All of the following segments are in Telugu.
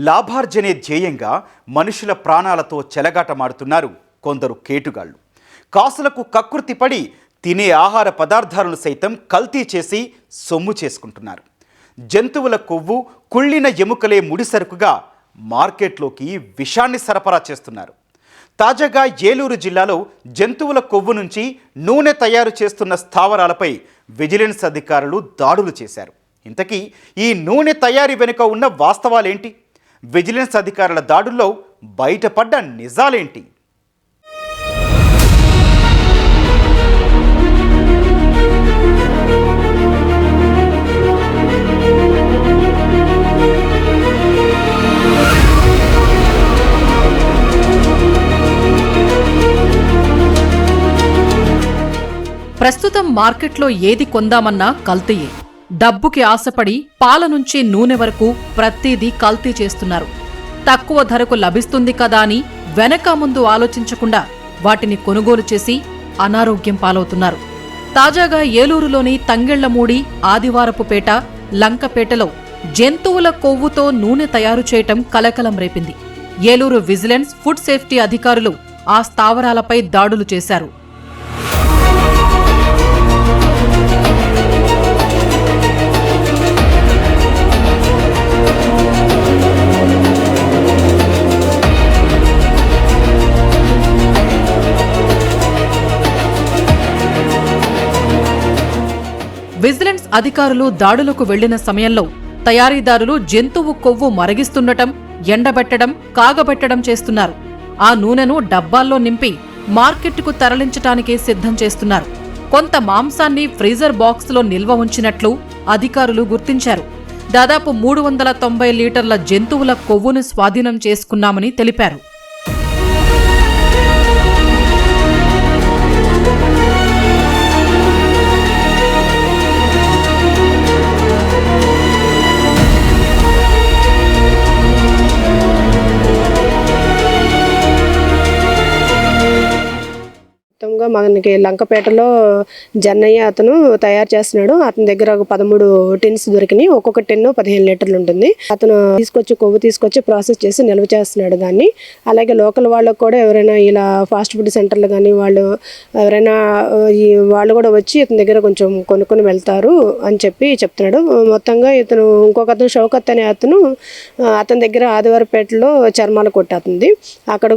లాభార్జనే ధ్యేయంగా మనుషుల ప్రాణాలతో చెలగాటమాడుతున్నారు కొందరు కేటుగాళ్లు. కాసులకు కకృతిపడి తినే ఆహార పదార్థాలను సైతం కల్తీ చేసి సొమ్ము చేసుకుంటున్నారు. జంతువుల కొవ్వు, కుళ్ళిన ఎముకలే ముడిసరుకుగా మార్కెట్లోకి విషాన్ని సరఫరా చేస్తున్నారు. తాజాగా ఏలూరు జిల్లాలో జంతువుల కొవ్వు నుంచి నూనె తయారు చేస్తున్న స్థావరాలపై విజిలెన్స్ అధికారులు దాడులు చేశారు. ఇంతకీ ఈ నూనె తయారీ వెనుక ఉన్న వాస్తవాలేంటి? విజిలెన్స్ అధికారుల దాడుల్లో బయటపడ్డ నిజాలేంటి? ప్రస్తుతం మార్కెట్లో ఏది కొందామన్నా కల్తీయే. డబ్బుకి ఆశపడి పాల నుంచి నూనె వరకు ప్రతిదీ కల్తీ చేస్తున్నారు. తక్కువ ధరకు లభిస్తుంది కదా అని వెనక ముందు ఆలోచించకుండా వాటిని కొనుగోలు చేసి అనారోగ్యం పాలవుతున్నారు. తాజాగా ఏలూరులోని తంగెళ్లమూడి, ఆదివారపుపేట, లంకపేటలో జంతువుల కొవ్వుతో నూనె తయారు చేయటం కలకలం రేపింది. ఏలూరు విజిలెన్స్, ఫుడ్ సేఫ్టీ అధికారులు ఆ స్థావరాలపై దాడులు చేశారు. విజిలెన్స్ అధికారులు దాడులకు వెళ్లిన సమయంలో తయారీదారులు జంతువు కొవ్వు మరగిస్తుండటం, ఎండబెట్టడం, కాగబెట్టడం చేస్తున్నారు. ఆ నూనెను డబ్బాల్లో నింపి మార్కెట్కు తరలించటానికి సిద్ధం చేస్తున్నారు. కొంత మాంసాన్ని ఫ్రీజర్ బాక్స్లో నిల్వ ఉంచినట్లు అధికారులు గుర్తించారు. దాదాపు 390 లీటర్ల జంతువుల కొవ్వును స్వాధీనం చేసుకున్నామని తెలిపారు. మొత్తంగా మనకి లంకపేటలో జన్నయ్య అతను తయారు చేస్తున్నాడు. అతని దగ్గర ఒక 13 టిన్స్ దొరికినాయి. ఒక్కొక్క టిన్ను 15 లీటర్లు ఉంటుంది. అతను కొవ్వు తీసుకొచ్చి ప్రాసెస్ చేసి నిల్వ చేస్తున్నాడు దాన్ని. అలాగే లోకల్ వాళ్ళకు కూడా ఎవరైనా ఇలా ఫాస్ట్ ఫుడ్ సెంటర్లు కానీ వాళ్ళు ఎవరైనా వాళ్ళు కూడా వచ్చి ఇతని దగ్గర కొంచెం కొనుక్కొని వెళ్తారు అని చెప్తున్నాడు. మొత్తంగా ఇతను ఇంకొక అతను షౌకత్ అనే అతని దగ్గర ఆదివారపేటలో చర్మాల కొట్టేస్తుంది. అక్కడి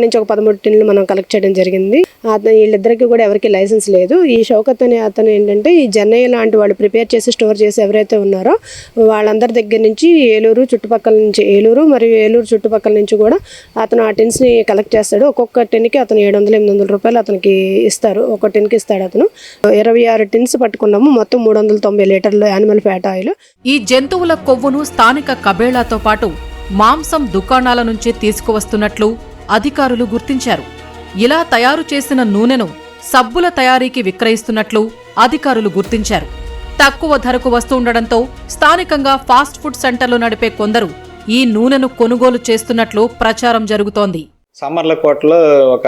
నుంచి ఒక 13 టిన్లు మనం కలెక్ట్ చేయడం జరిగింది. వీళ్ళిద్దరికి కూడా ఎవరికి లైసెన్స్ లేదు. ఈ షౌకత్ అనే అతను ఏంటంటే ఈ జన్నయ్య లాంటి వాళ్ళు ప్రిపేర్ చేసి స్టోర్ చేసి ఎవరైతే ఉన్నారో వాళ్ళందరి దగ్గర నుంచి ఏలూరు మరియు ఏలూరు చుట్టుపక్కల నుంచి కూడా అతను ఆ టిన్స్ ని కలెక్ట్ చేస్తాడు. ఒక్కొక్క టిన్కి అతను 700-800 రూపాయలు అతనికి ఇస్తారు. ఒక టిన్కి ఇస్తాడు. అతను 26 టిన్స్ పట్టుకున్నాము. మొత్తం 390 లీటర్లు యానిమల్ ఫ్యాట్ ఆయిల్. ఈ జంతువుల కొవ్వును స్థానిక కబేళాతో పాటు మాంసం దుకాణాల నుంచి తీసుకువస్తున్నట్లు అధికారులు గుర్తించారు. ఇలా తయారు చేసిన నూనెను సబ్బుల తయారీకి విక్రయిస్తున్నట్లు అధికారులు గుర్తించారు. తక్కువ ధరకు వస్తుండటంతో స్థానికంగా ఫాస్ట్ ఫుడ్ సెంటర్లు నడిపే కొందరు ఈ నూనెను కొనుగోలు చేస్తున్నట్లు ప్రచారం జరుగుతోంది. సామర్లకోటలో ఒక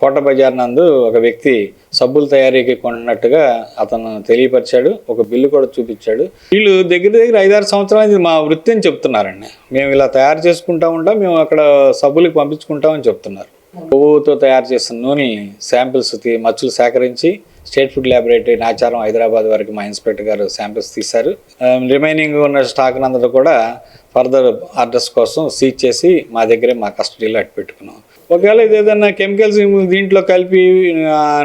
కోట బజార్ నందు ఒక వ్యక్తి సబ్బుల తయారీకి కొన్నట్టుగా అతను తెలియపరిచాడు. ఒక బిల్లు కూడా చూపించాడు. వీళ్ళు దగ్గర 5-6 సంవత్సరాలు మా వృత్తి అని చెప్తున్నారండి. మేము ఇలా తయారు చేసుకుంటా ఉంటాం, మేము అక్కడ సబ్బులకి పంపించుకుంటామని చెప్తున్నారు. కొవ్వుతో తయారు చేసిన నూనె శాంపిల్స్ మచ్చులు సేకరించి state food laboratory Nacharam Hyderabad వరకు మా ఇన్స్పెక్టర్ గారు శాంపిల్స్ తీశారు. రిమైనింగ్ ఉన్న స్టాక్ నందరూ కూడా ఫర్దర్ ఆర్డర్స్ కోసం సీజ్ చేసి మా దగ్గరే మా కస్టడీలో పెట్టుకున్నాం. ఒకవేళ ఇది ఏదైనా కెమికల్స్ దీంట్లో కలిపి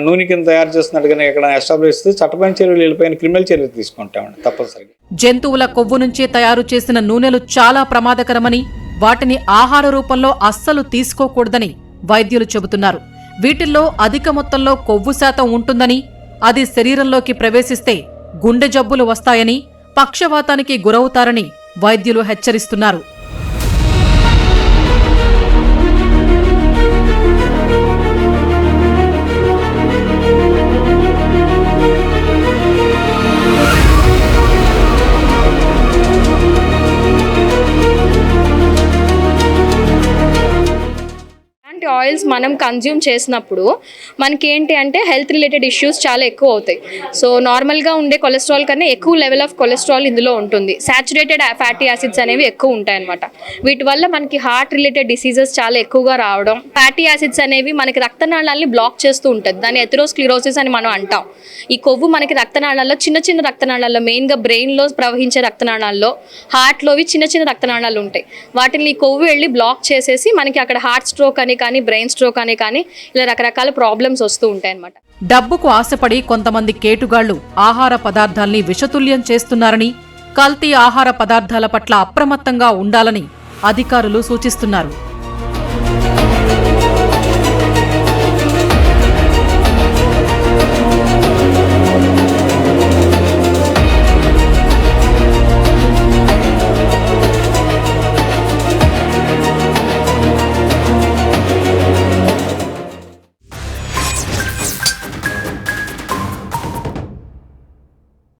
నూనె కింద తయారు చేస్తున్నట్టు కానీ ఎక్కడ ఎస్టాబ్లిష్ చేస్తే చట్టపరమైన చర్యలు వీళ్ళపైన క్రిమినల్ చర్యలు తీసుకుంటామండి తప్పనిసరిగా. జంతువుల కొవ్వు నుంచి తయారు చేసిన నూనెలు చాలా ప్రమాదకరమని, వాటిని ఆహార రూపంలో అస్సలు తీసుకోకూడదని వైద్యులు చెబుతున్నారు. వీటిల్లో అధిక మొత్తంలో కొవ్వు శాతం ఉంటుందని, అది శరీరంలోకి ప్రవేశిస్తే గుండె జబ్బులు వస్తాయని, పక్షవాతానికి గురవుతారని వైద్యులు హెచ్చరిస్తున్నారు. ఆయిల్స్ మనం కన్జ్యూమ్ చేసినప్పుడు మనకి ఏంటి అంటే హెల్త్ రిలేటెడ్ ఇష్యూస్ చాలా ఎక్కువ అవుతాయి. సో నార్మల్గా ఉండే కొలెస్ట్రాల్ కన్నా ఎక్కువ లెవెల్ ఆఫ్ కొలెస్ట్రాల్ ఇందులో ఉంటుంది. సాచురేటెడ్ ఫ్యాటీ యాసిడ్స్ అనేవి ఎక్కువ ఉంటాయి అనమాట. వీటి వల్ల మనకి హార్ట్ రిలేటెడ్ డిసీజెస్ చాలా ఎక్కువగా రావడం. ఫ్యాటీ యాసిడ్స్ అనేవి మనకి రక్తనాళాలని బ్లాక్ చేస్తూ ఉంటుంది. దాన్ని ఎథెరోస్క్లిరోసిస్ అని మనం అంటాం. ఈ కొవ్వు మనకి రక్తనాళాల్లో చిన్న చిన్న రక్తనాళాల్లో, మెయిన్గా బ్రెయిన్లో ప్రవహించే రక్తనాళాల్లో, హార్ట్లోవి చిన్న చిన్న రక్తనాళాలు ఉంటాయి. వాటిని ఈ కొవ్వు వెళ్ళి బ్లాక్ చేసేసి మనకి అక్కడ హార్ట్ స్ట్రోక్ అని కానీ, బ్రెయిన్ స్ట్రోక్ అని కానీ ఇలా రకరకాల ప్రాబ్లమ్స్ వస్తూ ఉంటాయి అన్నమాట. డబ్బుకు ఆశపడి కొంతమంది కేటుగాళ్లు ఆహార పదార్థాల్ని విషతుల్యం చేస్తున్నారని, కల్తీ ఆహార పదార్థాల పట్ల అప్రమత్తంగా ఉండాలని అధికారులు సూచిస్తున్నారు.